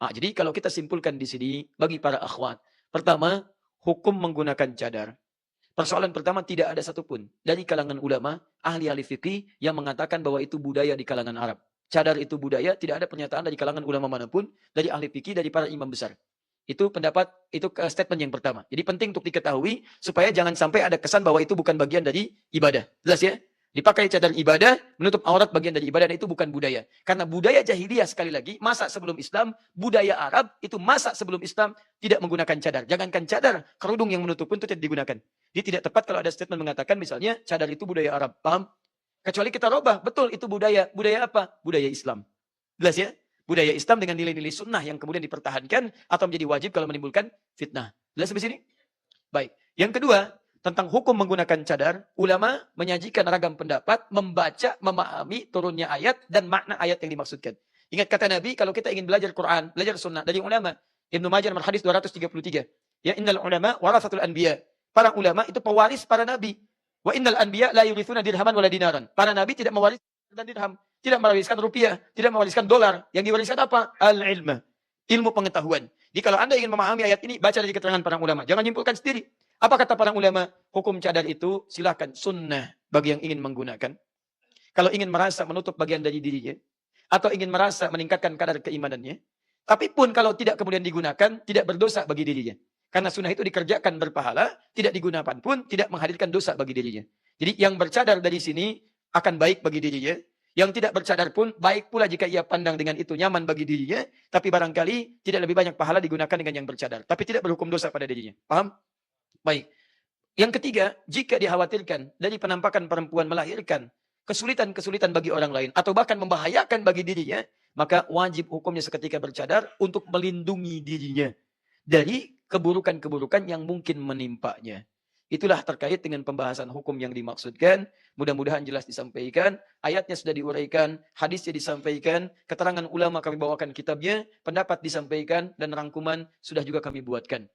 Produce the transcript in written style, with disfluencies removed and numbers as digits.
Jadi kalau kita simpulkan di sini bagi para akhwat, pertama, hukum menggunakan cadar. Persoalan pertama, tidak ada satupun dari kalangan ulama, ahli-ahli fikih yang mengatakan bahwa itu budaya di kalangan Arab. Cadar itu budaya, tidak ada pernyataan dari kalangan ulama manapun, dari ahli fikih, dari para imam besar. Itu pendapat, itu statement yang pertama. Jadi penting untuk diketahui supaya jangan sampai ada kesan bahwa itu bukan bagian dari ibadah. Jelas ya? Dipakai cadar ibadah, menutup aurat bagian dari ibadah, dan itu bukan budaya. Karena budaya jahiliyah sekali lagi, masa sebelum Islam, budaya Arab itu masa sebelum Islam tidak menggunakan cadar. Jangankan cadar, kerudung yang menutup pun itu tidak digunakan. Dia tidak tepat kalau ada statement mengatakan misalnya cadar itu budaya Arab. Paham? Kecuali kita robah, betul itu budaya. Budaya apa? Budaya Islam. Jelas ya? Budaya Islam dengan nilai-nilai sunnah yang kemudian dipertahankan atau menjadi wajib kalau menimbulkan fitnah. Jelas sampai sini? Baik. Yang kedua, tentang hukum menggunakan cadar, ulama menyajikan ragam pendapat, membaca, memahami turunnya ayat dan makna ayat yang dimaksudkan. Ingat kata Nabi, kalau kita ingin belajar Quran, belajar sunnah dari ulama. Ibnu Majah nomor hadis 233. Ya, innal ulama warasatul anbiya. Para ulama itu pewaris para nabi. Wa innal anbiya la yurithuna dirhaman wala dinaran. Para nabi tidak mewariskan dan dirham, tidak mewariskan rupiah, tidak mewariskan dolar. Yang diwariskan apa? Al-ilma. Ilmu pengetahuan. Jadi kalau Anda ingin memahami ayat ini, baca dari keterangan para ulama. Jangan nyimpulkan sendiri. Apa kata para ulama? Hukum cadar itu silakan sunnah bagi yang ingin menggunakan. Kalau ingin merasa menutup bagian dari dirinya, atau ingin merasa meningkatkan kadar keimanannya, tapi pun kalau tidak kemudian digunakan, tidak berdosa bagi dirinya. Karena sunnah itu dikerjakan berpahala, tidak digunakan pun tidak menghadirkan dosa bagi dirinya. Jadi yang bercadar dari sini akan baik bagi dirinya. Yang tidak bercadar pun baik pula jika ia pandang dengan itu nyaman bagi dirinya, tapi barangkali tidak lebih banyak pahala digunakan dengan yang bercadar. Tapi tidak berhukum dosa pada dirinya. Paham? Baik. Yang ketiga, jika dikhawatirkan dari penampakan perempuan melahirkan kesulitan-kesulitan bagi orang lain atau bahkan membahayakan bagi dirinya, maka wajib hukumnya seketika bercadar untuk melindungi dirinya dari keburukan-keburukan yang mungkin menimpanya. Itulah terkait dengan pembahasan hukum yang dimaksudkan. Mudah-mudahan jelas disampaikan. Ayatnya sudah diuraikan, hadisnya disampaikan, keterangan ulama kami bawakan kitabnya, pendapat disampaikan, dan rangkuman sudah juga kami buatkan.